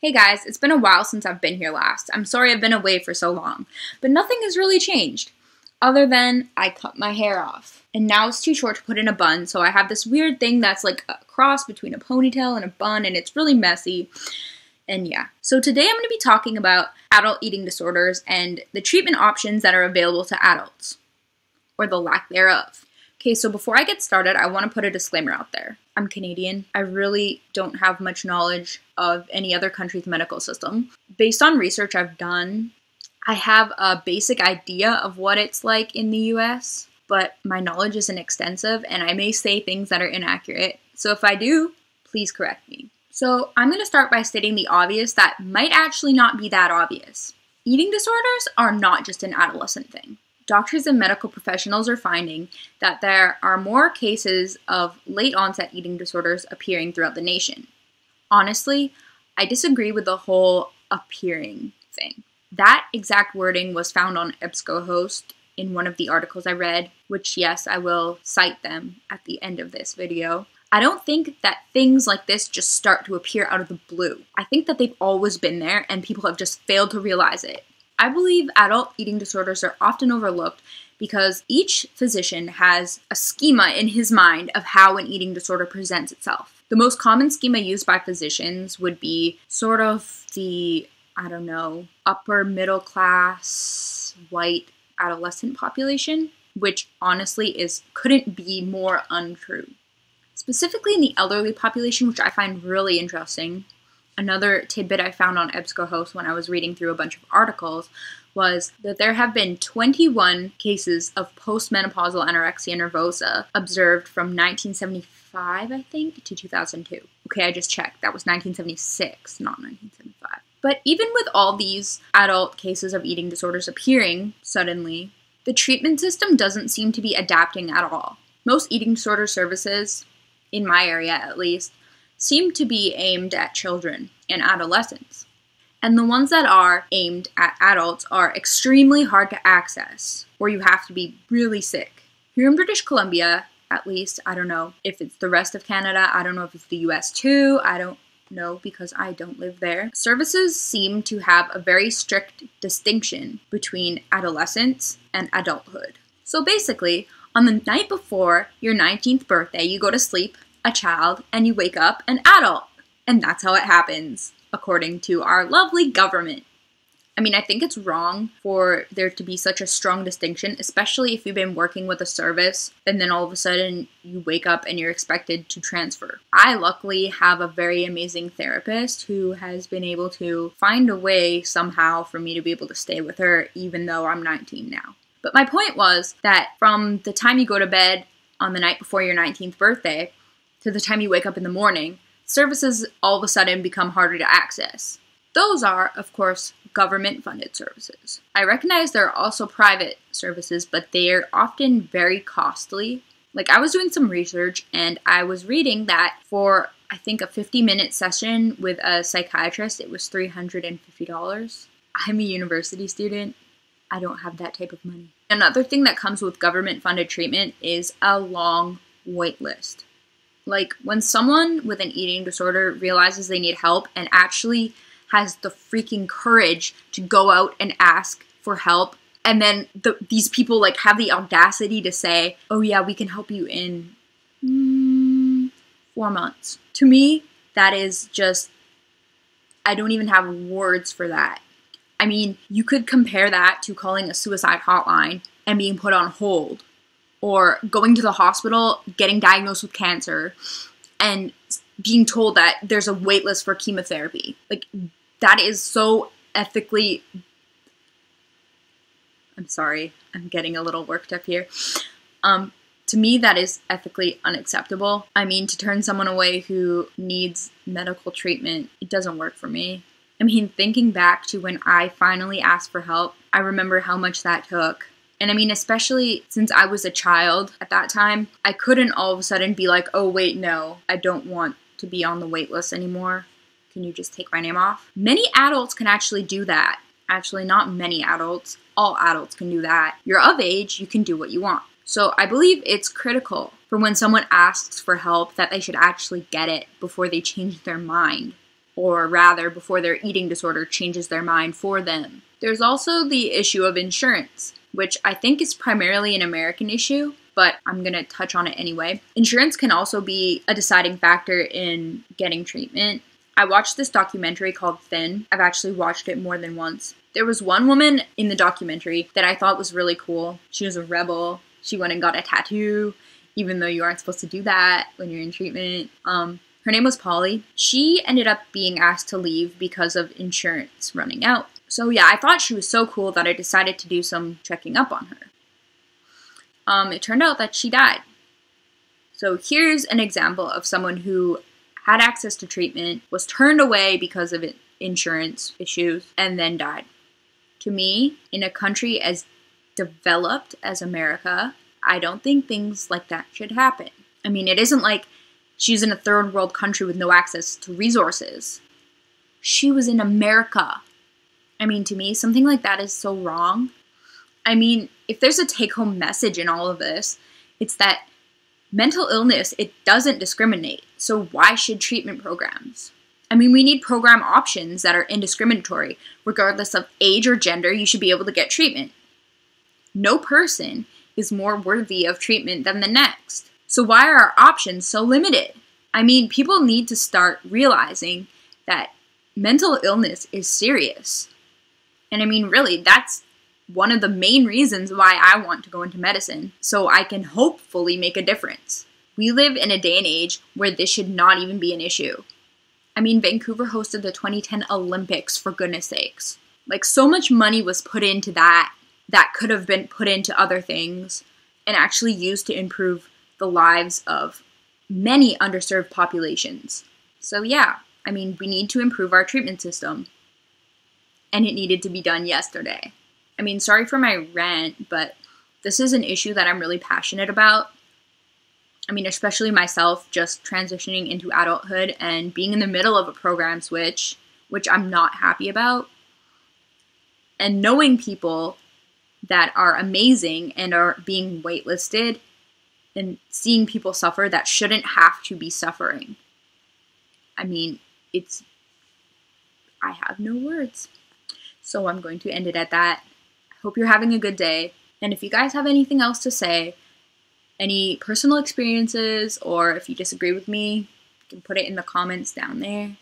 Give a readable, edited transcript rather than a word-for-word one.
Hey guys, it's been a while since I've been here last. I'm sorry I've been away for so long, but nothing has really changed, other than I cut my hair off. And now it's too short to put in a bun, so I have this weird thing that's like a cross between a ponytail and a bun, and it's really messy. And yeah. So today I'm going to be talking about adult eating disorders and the treatment options that are available to adults, or the lack thereof. Okay, so before I get started, I want to put a disclaimer out there. I'm Canadian. I really don't have much knowledge of any other country's medical system. Based on research I've done, I have a basic idea of what it's like in the US, but my knowledge isn't extensive and I may say things that are inaccurate. So if I do, please correct me. So I'm going to start by stating the obvious that might actually not be that obvious. Eating disorders are not just an adolescent thing. Doctors and medical professionals are finding that there are more cases of late-onset eating disorders appearing throughout the nation. Honestly, I disagree with the whole appearing thing. That exact wording was found on EBSCOhost in one of the articles I read, which yes, I will cite them at the end of this video. I don't think that things like this just start to appear out of the blue. I think that they've always been there and people have just failed to realize it. I believe adult eating disorders are often overlooked because each physician has a schema in his mind of how an eating disorder presents itself. The most common schema used by physicians would be sort of the, upper middle class white adolescent population, which honestly couldn't be more untrue. Specifically in the elderly population, which I find really interesting. Another tidbit I found on EBSCOhost when I was reading through a bunch of articles was that there have been 21 cases of postmenopausal anorexia nervosa observed from 1975, I think, to 2002. Okay, I just checked. That was 1976, not 1975. But even with all these adult cases of eating disorders appearing suddenly, the treatment system doesn't seem to be adapting at all. Most eating disorder services, in my area at least, seem to be aimed at children and adolescents. And the ones that are aimed at adults are extremely hard to access, or you have to be really sick. Here in British Columbia, at least, I don't know if it's the rest of Canada, I don't know if it's the US too, I don't know because I don't live there. Services seem to have a very strict distinction between adolescence and adulthood. So basically, on the night before your 19th birthday, you go to sleep a child, and you wake up an adult. And that's how it happens, according to our lovely government. I mean, I think it's wrong for there to be such a strong distinction, especially if you've been working with a service, and then all of a sudden you wake up and you're expected to transfer. I luckily have a very amazing therapist who has been able to find a way somehow for me to be able to stay with her, even though I'm 19 now. But my point was that from the time you go to bed on the night before your 19th birthday, to the time you wake up in the morning, services all of a sudden become harder to access. Those are, of course, government-funded services. I recognize there are also private services, but they are often very costly. Like, I was doing some research, and I was reading that for, I think, a 50-minute session with a psychiatrist, it was $350. I'm a university student. I don't have that type of money. Another thing that comes with government-funded treatment is a long wait list. Like, when someone with an eating disorder realizes they need help and actually has the freaking courage to go out and ask for help, and then these people, like, have the audacity to say, oh yeah, we can help you in 4 months. To me, that is just, I don't even have words for that. I mean, you could compare that to calling a suicide hotline and being put on hold, or going to the hospital, getting diagnosed with cancer, and being told that there's a wait list for chemotherapy. Like, that is so ethically... I'm sorry, I'm getting a little worked up here. To me, that is ethically unacceptable. I mean, to turn someone away who needs medical treatment, it doesn't work for me. I mean, thinking back to when I finally asked for help, I remember how much that took. And I mean, especially since I was a child at that time, I couldn't all of a sudden be like, oh wait, no, I don't want to be on the wait list anymore. Can you just take my name off? Many adults can actually do that. Actually, not many adults. All adults can do that. You're of age, you can do what you want. So I believe it's critical for when someone asks for help that they should actually get it before they change their mind. or rather before their eating disorder changes their mind for them. There's also the issue of insurance, which I think is primarily an American issue, but I'm going to touch on it anyway. Insurance can also be a deciding factor in getting treatment. I watched this documentary called Thin. I've actually watched it more than once. There was one woman in the documentary that I thought was really cool. She was a rebel. She went and got a tattoo, even though you aren't supposed to do that when you're in treatment. Her name was Polly. She ended up being asked to leave because of insurance running out. So yeah, I thought she was so cool that I decided to do some checking up on her. It turned out that she died. So here's an example of someone who had access to treatment, was turned away because of insurance issues, and then died. To me, in a country as developed as America, I don't think things like that should happen. I mean, it isn't like she's in a third world country with no access to resources. She was in America. I mean, to me, something like that is so wrong. I mean, if there's a take-home message in all of this, it's that mental illness, it doesn't discriminate. So why should treatment programs? I mean, we need program options that are indiscriminatory. Regardless of age or gender, you should be able to get treatment. No person is more worthy of treatment than the next. So why are our options so limited? I mean, people need to start realizing that mental illness is serious. And I mean, really, that's one of the main reasons why I want to go into medicine, so I can hopefully make a difference. We live in a day and age where this should not even be an issue. I mean, Vancouver hosted the 2010 Olympics, for goodness sakes. Like, so much money was put into that could have been put into other things and actually used to improve the lives of many underserved populations. So yeah, I mean, we need to improve our treatment system. And it needed to be done yesterday. I mean, sorry for my rant, but this is an issue that I'm really passionate about. I mean, especially myself just transitioning into adulthood and being in the middle of a program switch, which I'm not happy about. And knowing people that are amazing and are being waitlisted and seeing people suffer that shouldn't have to be suffering. I mean, I have no words. So I'm going to end it at that. I hope you're having a good day. And if you guys have anything else to say, any personal experiences, or if you disagree with me, you can put it in the comments down there.